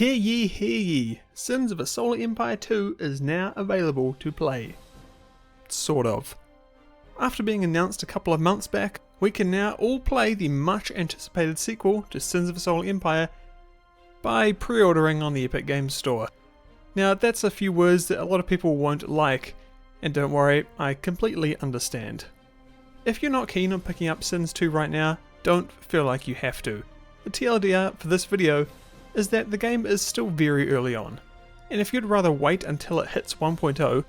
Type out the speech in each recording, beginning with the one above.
Hear ye, hear ye, Sins of a Solar Empire 2 is now available to play. Sort of. After being announced a couple of months back, we can now all play the much anticipated sequel to Sins of a Solar Empire by pre-ordering on the Epic Games Store. Now that's a few words that a lot of people won't like, and don't worry, I completely understand. If you're not keen on picking up Sins 2 right now, don't feel like you have to. The TLDR for this video is that the game is still very early on, and if you'd rather wait until it hits 1.0,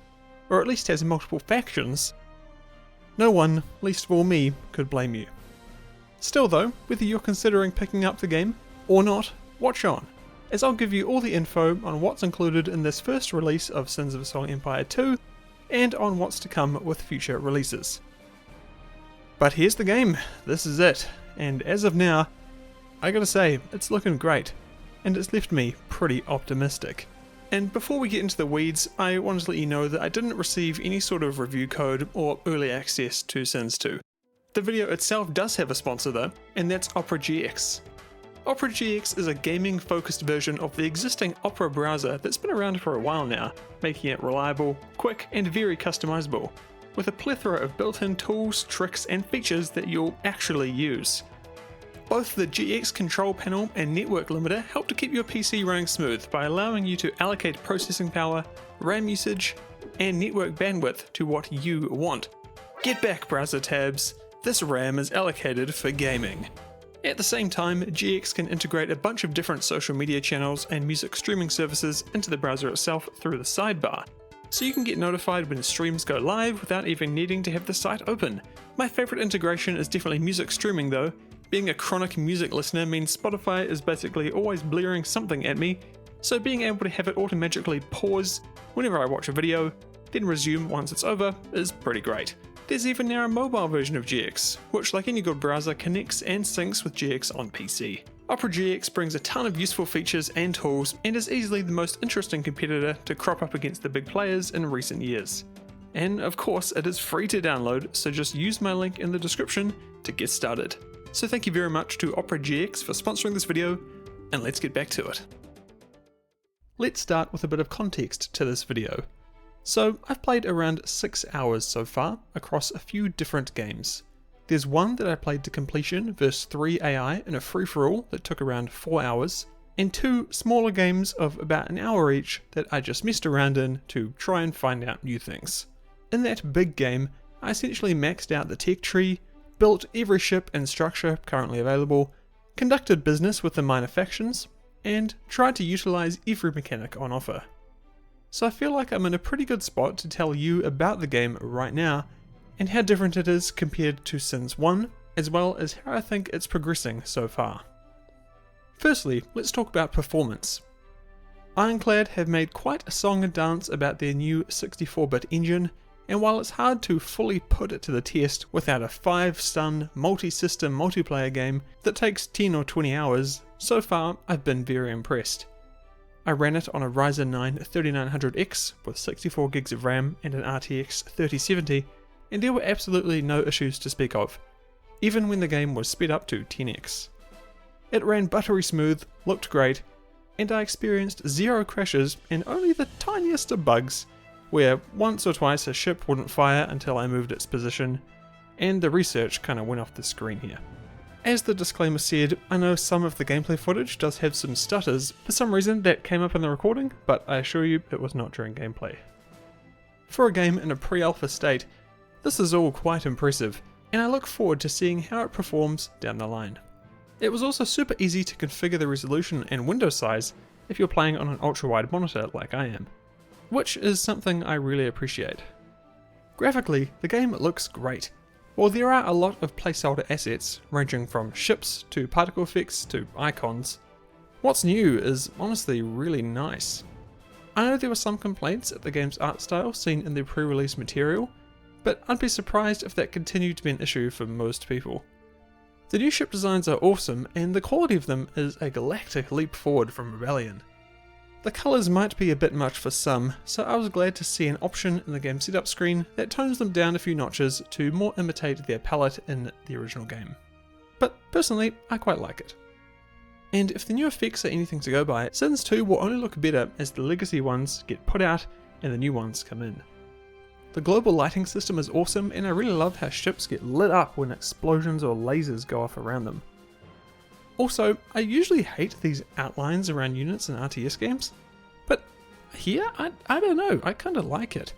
or at least has multiple factions, no one, least of all me, could blame you. Still though, whether you're considering picking up the game or not, watch on, as I'll give you all the info on what's included in this first release of Sins of a Solar Empire 2, and on what's to come with future releases. But here's the game, this is it, and as of now, I gotta say, it's looking great, and it's left me pretty optimistic. And before we get into the weeds, I wanted to let you know that I didn't receive any sort of review code or early access to Sins 2. The video itself does have a sponsor though, and that's Opera GX. Opera GX is a gaming-focused version of the existing Opera browser that's been around for a while now, making it reliable, quick, and very customizable, with a plethora of built-in tools, tricks, and features that you'll actually use. Both the GX control panel and network limiter help to keep your PC running smooth by allowing you to allocate processing power, RAM usage, and network bandwidth to what you want. Get back, browser tabs, this RAM is allocated for gaming. At the same time, GX can integrate a bunch of different social media channels and music streaming services into the browser itself through the sidebar, so you can get notified when streams go live without even needing to have the site open. My favourite integration is definitely music streaming though. Being a chronic music listener means Spotify is basically always blaring something at me, so being able to have it automatically pause whenever I watch a video, then resume once it's over, is pretty great. There's even now a mobile version of GX, which like any good browser connects and syncs with GX on PC. Opera GX brings a ton of useful features and tools, and is easily the most interesting competitor to crop up against the big players in recent years. And of course it is free to download, so just use my link in the description to get started. So thank you very much to Opera GX for sponsoring this video, and let's get back to it. Let's start with a bit of context to this video. So I've played around 6 hours so far across a few different games. There's one that I played to completion versus 3 AI in a free-for-all that took around 4 hours, and 2 smaller games of about an hour each that I just messed around in to try and find out new things. In that big game, I essentially maxed out the tech tree, built every ship and structure currently available, conducted business with the minor factions, and tried to utilize every mechanic on offer. So I feel like I'm in a pretty good spot to tell you about the game right now, and how different it is compared to Sins 1, as well as how I think it's progressing so far. Firstly, let's talk about performance. Ironclad have made quite a song and dance about their new 64-bit engine, and while it's hard to fully put it to the test without a 5-stun multi-system multiplayer game that takes 10 or 20 hours, so far I've been very impressed. I ran it on a Ryzen 9 3900X with 64 gigs of RAM and an RTX 3070, and there were absolutely no issues to speak of, even when the game was sped up to 10x. It ran buttery smooth, looked great, and I experienced 0 crashes and only the tiniest of bugs, where once or twice a ship wouldn't fire until I moved its position, and the research kinda went off the screen here. As the disclaimer said, I know some of the gameplay footage does have some stutters. For some reason that came up in the recording, but I assure you it was not during gameplay. For a game in a pre-alpha state, this is all quite impressive, and I look forward to seeing how it performs down the line. It was also super easy to configure the resolution and window size if you're playing on an ultra-wide monitor like I am, which is something I really appreciate. Graphically, the game looks great. While there are a lot of placeholder assets, ranging from ships to particle effects to icons, what's new is honestly really nice. I know there were some complaints at the game's art style seen in the pre-release material, but I'd be surprised if that continued to be an issue for most people. The new ship designs are awesome, and the quality of them is a galactic leap forward from Rebellion. The colours might be a bit much for some, so I was glad to see an option in the game setup screen that tones them down a few notches to more imitate their palette in the original game. But personally, I quite like it. And if the new effects are anything to go by, Sins 2 will only look better as the legacy ones get put out and the new ones come in. The global lighting system is awesome, and I really love how ships get lit up when explosions or lasers go off around them. Also, I usually hate these outlines around units in RTS games, but here, I don't know, I kinda like it.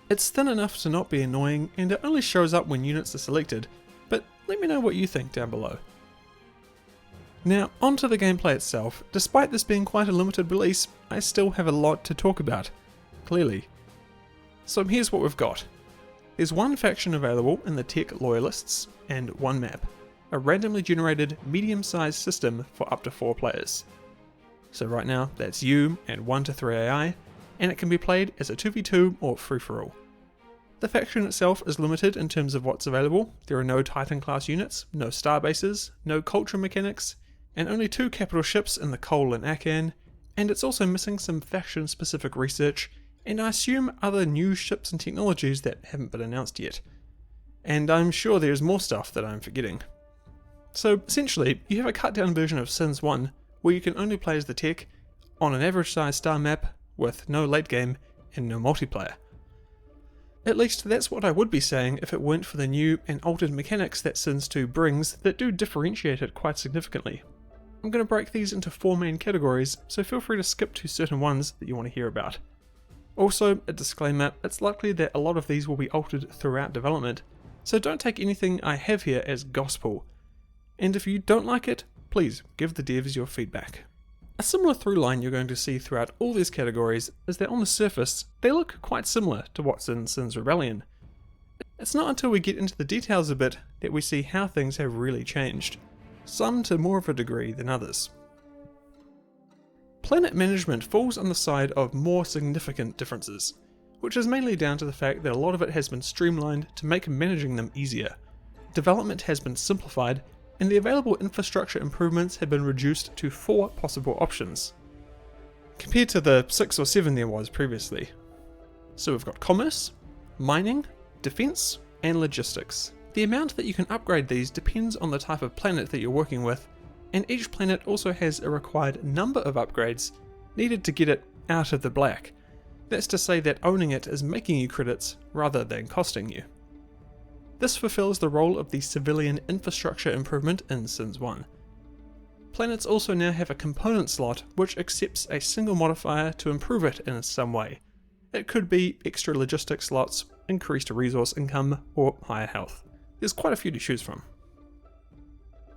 It's thin enough to not be annoying, and it only shows up when units are selected, but let me know what you think down below. Now, onto the gameplay itself. Despite this being quite a limited release, I still have a lot to talk about, clearly. So here's what we've got. There's one faction available in the Tech Loyalists, and one map. A randomly generated medium-sized system for up to 4 players. So right now, that's you and 1 to 3 AI, and it can be played as a 2v2 or free-for-all. The faction itself is limited in terms of what's available. There are no Titan class units, no star bases, no culture mechanics, and only 2 capital ships in the Cole and Akan, and it's also missing some faction-specific research, and I assume other new ships and technologies that haven't been announced yet. And I'm sure there's more stuff that I'm forgetting. So essentially, you have a cut down version of Sins 1, where you can only play as the tech, on an average size star map, with no late game, and no multiplayer. At least that's what I would be saying if it weren't for the new and altered mechanics that Sins 2 brings that do differentiate it quite significantly. I'm going to break these into 4 main categories, so feel free to skip to certain ones that you want to hear about. Also, a disclaimer, it's likely that a lot of these will be altered throughout development, so don't take anything I have here as gospel. And if you don't like it, please give the devs your feedback. A similar through line you're going to see throughout all these categories is that on the surface, they look quite similar to what's in Sins Rebellion. It's not until we get into the details a bit that we see how things have really changed, some to more of a degree than others. Planet management falls on the side of more significant differences, which is mainly down to the fact that a lot of it has been streamlined to make managing them easier. Development has been simplified, and the available infrastructure improvements have been reduced to 4 possible options, compared to the 6 or 7 there was previously. So we've got commerce, mining, defense, and logistics. The amount that you can upgrade these depends on the type of planet that you're working with, and each planet also has a required number of upgrades needed to get it out of the black. That's to say that owning it is making you credits rather than costing you. This fulfills the role of the civilian infrastructure improvement in Sins 1. Planets also now have a component slot which accepts a single modifier to improve it in some way. It could be extra logistics slots, increased resource income, or higher health. There's quite a few to choose from.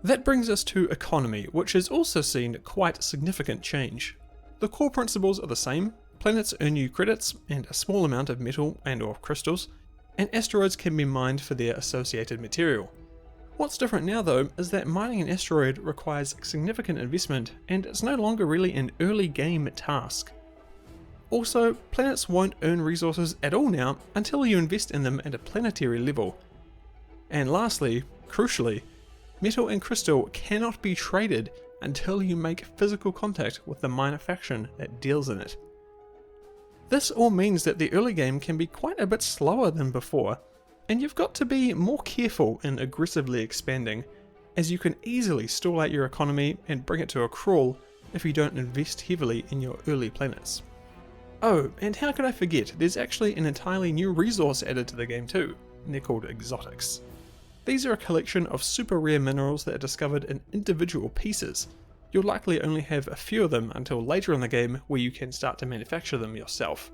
That brings us to economy, which has also seen quite significant change. The core principles are the same. Planets earn you credits and a small amount of metal and/or crystals, and asteroids can be mined for their associated material. What's different now though is that mining an asteroid requires significant investment, and it's no longer really an early game task. Also, planets won't earn resources at all now until you invest in them at a planetary level. And lastly, crucially, metal and crystal cannot be traded until you make physical contact with the minor faction that deals in it. This all means that the early game can be quite a bit slower than before, and you've got to be more careful in aggressively expanding, as you can easily stall out your economy and bring it to a crawl if you don't invest heavily in your early planets. Oh, and how could I forget, there's actually an entirely new resource added to the game too, and they're called exotics. These are a collection of super rare minerals that are discovered in individual pieces. You'll likely only have a few of them until later in the game where you can start to manufacture them yourself.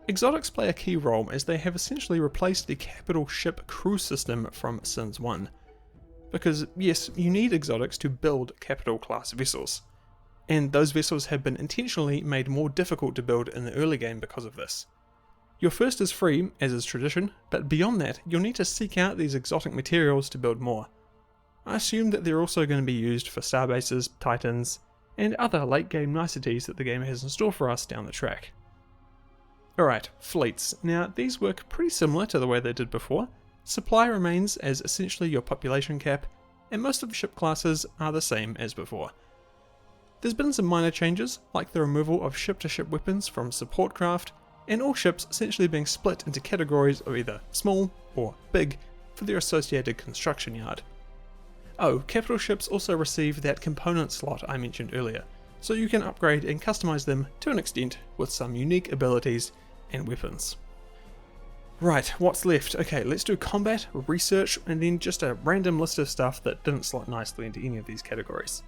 Exotics play a key role as they have essentially replaced the capital ship crew system from Sins 1. Because yes, you need exotics to build capital class vessels, and those vessels have been intentionally made more difficult to build in the early game because of this. Your first is free, as is tradition, but beyond that you'll need to seek out these exotic materials to build more. I assume that they're also going to be used for starbases, titans, and other late game niceties that the game has in store for us down the track. Alright, fleets. Now these work pretty similar to the way they did before. Supply remains as essentially your population cap, and most of the ship classes are the same as before. There's been some minor changes, like the removal of ship-to-ship weapons from support craft, and all ships essentially being split into categories of either small or big for their associated construction yard. Oh, capital ships also receive that component slot I mentioned earlier, so you can upgrade and customize them to an extent with some unique abilities and weapons. Right, what's left? Okay, let's do combat, research, and then just a random list of stuff that didn't slot nicely into any of these categories.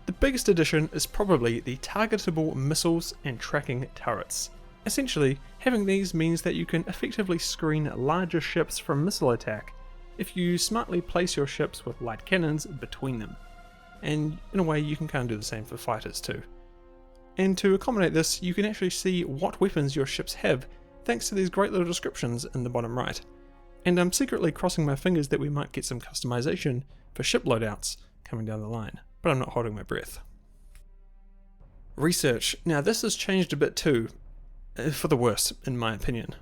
The biggest addition is probably the targetable missiles and tracking turrets. Essentially, having these means that you can effectively screen larger ships from missile attack if you smartly place your ships with light cannons between them. And in a way you can kind of do the same for fighters too. And to accommodate this, you can actually see what weapons your ships have thanks to these great little descriptions in the bottom right. And I'm secretly crossing my fingers that we might get some customization for ship loadouts coming down the line, but I'm not holding my breath. Research. Now this has changed a bit too, for the worse in my opinion.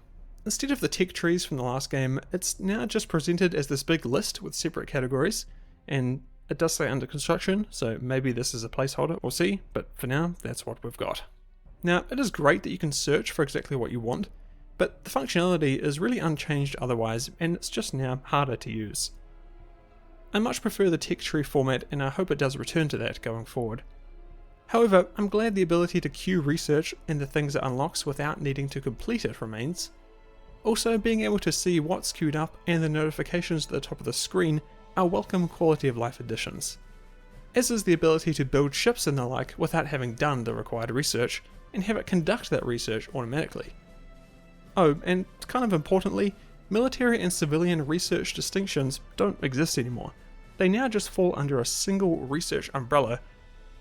Instead of the tech trees from the last game, it's now just presented as this big list with separate categories, and it does say under construction, so maybe this is a placeholder, we'll see, but for now, that's what we've got. Now, it is great that you can search for exactly what you want, but the functionality is really unchanged otherwise, and it's just now harder to use. I much prefer the tech tree format, and I hope it does return to that going forward. However, I'm glad the ability to queue research and the things it unlocks without needing to complete it remains. Also, being able to see what's queued up and the notifications at the top of the screen are welcome quality of life additions. As is the ability to build ships and the like without having done the required research, and have it conduct that research automatically. Oh, and kind of importantly, military and civilian research distinctions don't exist anymore. They now just fall under a single research umbrella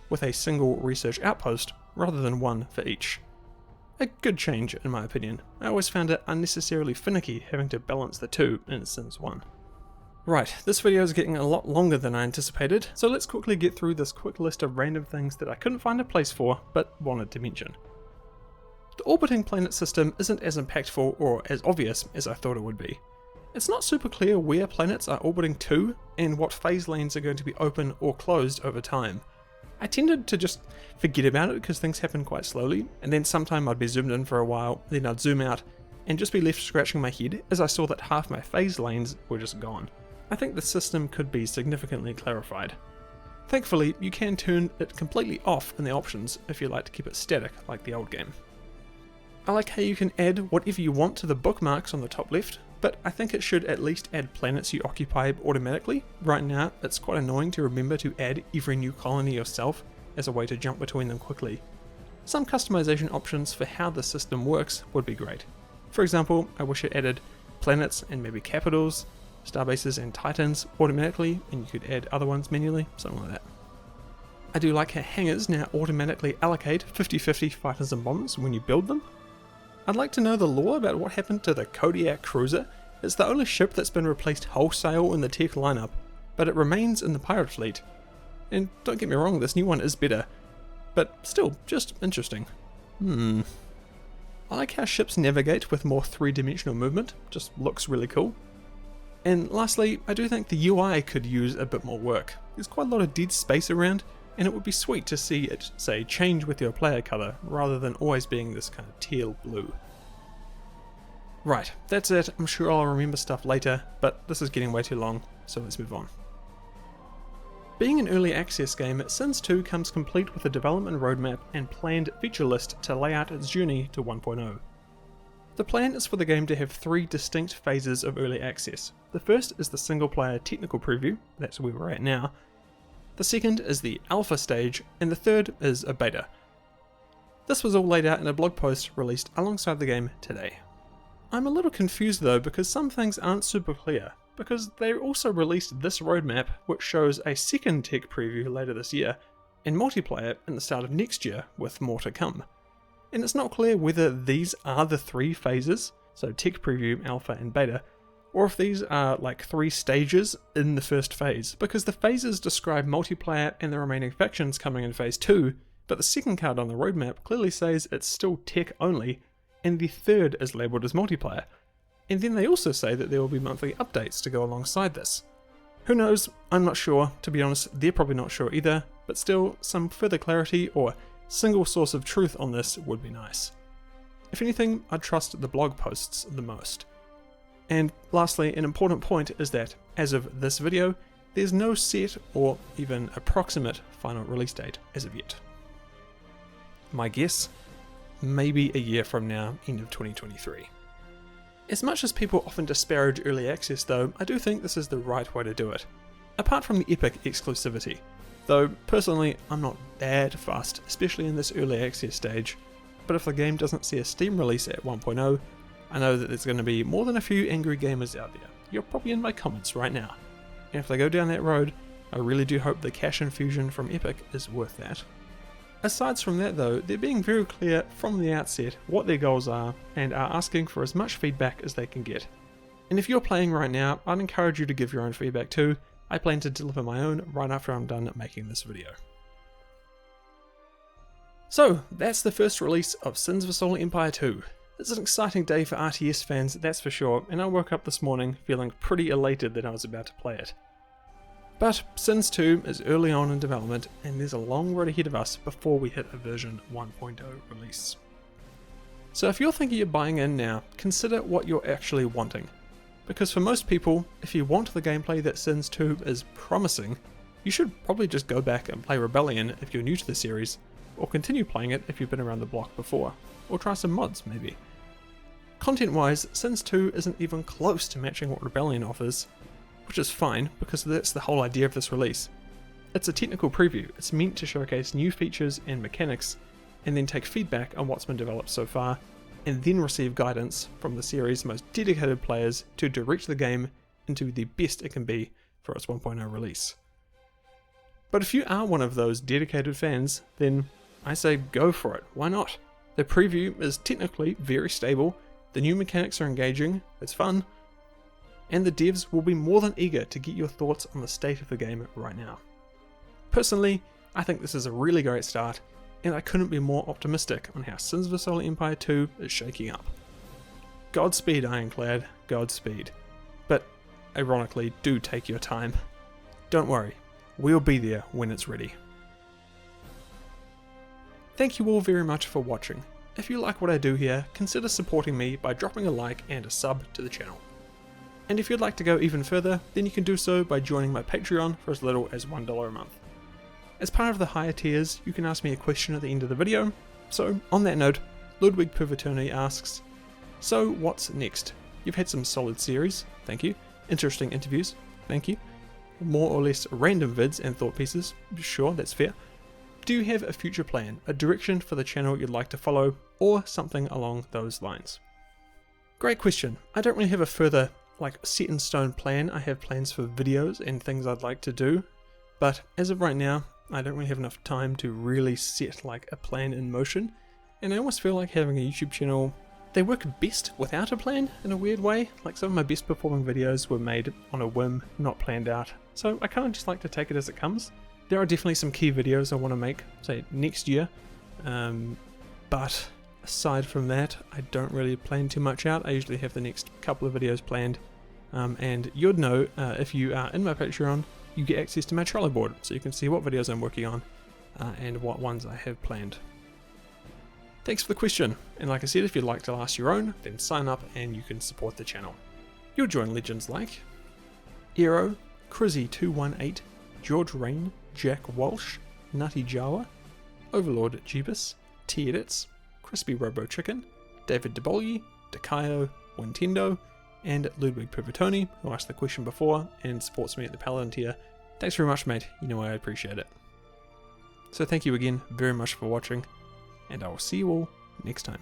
with a single research outpost rather than one for each. A good change in my opinion. I always found it unnecessarily finicky having to balance the two in Sims 1. Right, this video is getting a lot longer than I anticipated, so let's quickly get through this quick list of random things that I couldn't find a place for, but wanted to mention. The orbiting planet system isn't as impactful or as obvious as I thought it would be. It's not super clear where planets are orbiting to, and what phase lanes are going to be open or closed over time. I tended to just forget about it because things happen quite slowly, and then sometime I'd be zoomed in for a while, then I'd zoom out, and just be left scratching my head as I saw that half my phase lanes were just gone. I think the system could be significantly clarified. Thankfully, you can turn it completely off in the options if you like to keep it static like the old game. I like how you can add whatever you want to the bookmarks on the top left, but I think it should at least add planets you occupy automatically. Right now, it's quite annoying to remember to add every new colony yourself as a way to jump between them quickly. Some customization options for how the system works would be great. For example, I wish it added planets and maybe capitals, starbases and titans automatically, and you could add other ones manually, something like that. I do like how hangars now automatically allocate 50-50 fighters and bombers when you build them. I'd like to know the lore about what happened to the Kodiak cruiser. It's the only ship that's been replaced wholesale in the tech lineup, but it remains in the pirate fleet. And don't get me wrong, this new one is better, but still, just interesting. I like how ships navigate with more three-dimensional movement, just looks really cool. And lastly, I do think the UI could use a bit more work. There's quite a lot of dead space around, and it would be sweet to see it, say, change with your player colour, rather than always being this kind of teal blue. Right, that's it. I'm sure I'll remember stuff later, but this is getting way too long, so let's move on. Being an early access game, Sims 2 comes complete with a development roadmap and planned feature list to lay out its journey to 1.0. The plan is for the game to have 3 distinct phases of early access. The first is the single player technical preview, that's where we're at now. The second is the alpha stage, and the third is a beta. This was all laid out in a blog post released alongside the game today. I'm a little confused though because some things aren't super clear, because they also released this roadmap which shows a second tech preview later this year, and multiplayer in the start of next year with more to come. And it's not clear whether these are the 3 phases, so tech preview, alpha and beta, or if these are like 3 stages in the first phase, because the phases describe multiplayer and the remaining factions coming in phase 2, but the second card on the roadmap clearly says it's still tech only, and the third is labelled as multiplayer. And then they also say that there will be monthly updates to go alongside this. Who knows, I'm not sure, to be honest, they're probably not sure either, but still, some further clarity or single source of truth on this would be nice. If anything, I'd trust the blog posts the most. And lastly, an important point is that, as of this video, there's no set or even approximate final release date as of yet. My guess? Maybe a year from now, end of 2023. As much as people often disparage early access though, I do think this is the right way to do it. Apart from the Epic exclusivity, though personally I'm not that fussed, especially in this early access stage, but if the game doesn't see a Steam release at 1.0, I know that there's going to be more than a few angry gamers out there. You're probably in my comments right now. And if they go down that road, I really do hope the cash infusion from Epic is worth that. Aside from that though, they're being very clear from the outset what their goals are and are asking for as much feedback as they can get. And if you're playing right now, I'd encourage you to give your own feedback too. I plan to deliver my own right after I'm done making this video. So, that's the first release of Sins of a Solar Empire 2. It's an exciting day for RTS fans, that's for sure, and I woke up this morning feeling pretty elated that I was about to play it. But Sins 2 is early on in development, and there's a long road ahead of us before we hit a version 1.0 release. So if you're thinking of buying in now, consider what you're actually wanting. Because for most people, if you want the gameplay that Sins 2 is promising, you should probably just go back and play Rebellion if you're new to the series, or continue playing it if you've been around the block before, or try some mods maybe. Content-wise, Sins 2 isn't even close to matching what Rebellion offers, which is fine because that's the whole idea of this release. It's a technical preview, it's meant to showcase new features and mechanics, and then take feedback on what's been developed so far, and then receive guidance from the series' most dedicated players to direct the game into the best it can be for its 1.0 release. But if you are one of those dedicated fans, then I say go for it, why not? The preview is technically very stable, the new mechanics are engaging, it's fun, and the devs will be more than eager to get your thoughts on the state of the game right now. Personally, I think this is a really great start, and I couldn't be more optimistic on how Sins of a Solar Empire 2 is shaking up. Godspeed, Ironclad, Godspeed. But, ironically, do take your time. Don't worry, we'll be there when it's ready. Thank you all very much for watching. If you like what I do here, consider supporting me by dropping a like and a sub to the channel. And if you'd like to go even further, then you can do so by joining my Patreon for as little as $1 a month. As part of the higher tiers, you can ask me a question at the end of the video. So, on that note, Ludwig Pervertoni asks, so what's next? You've had some solid series, thank you. Interesting interviews, thank you. More or less random vids and thought pieces, sure, that's fair. Do you have a future plan, a direction for the channel you'd like to follow, or something along those lines? Great question. I don't really have a further, set in stone plan. I have plans for videos and things I'd like to do, but as of right now, I don't really have enough time to really set a plan in motion, and I almost feel like having a YouTube channel, they work best without a plan in a weird way. Some of my best performing videos were made on a whim, not planned out, so I kind of just like to take it as it comes. There are definitely some key videos I want to make, say next year, but aside from that, I don't really plan too much out. I usually have the next couple of videos planned, and you'd know if you are in my Patreon, you get access to my Trello board, so you can see what videos I'm working on and what ones I have planned. Thanks for the question, and like I said, if you'd like to ask your own, then sign up and you can support the channel. You'll join legends like Aero, Crizzy218, George Rain, Jack Walsh, Nutty Jawa, Overlord Jeebus, T-Edits, Crispy Robo Chicken, David DeBolyi, Dakayo, Nintendo, and Ludwig Pervertoni, who asked the question before and supports me at the Paladin tier. Thanks very much, mate, you know I appreciate it. So thank you again very much for watching, and I will see you all next time.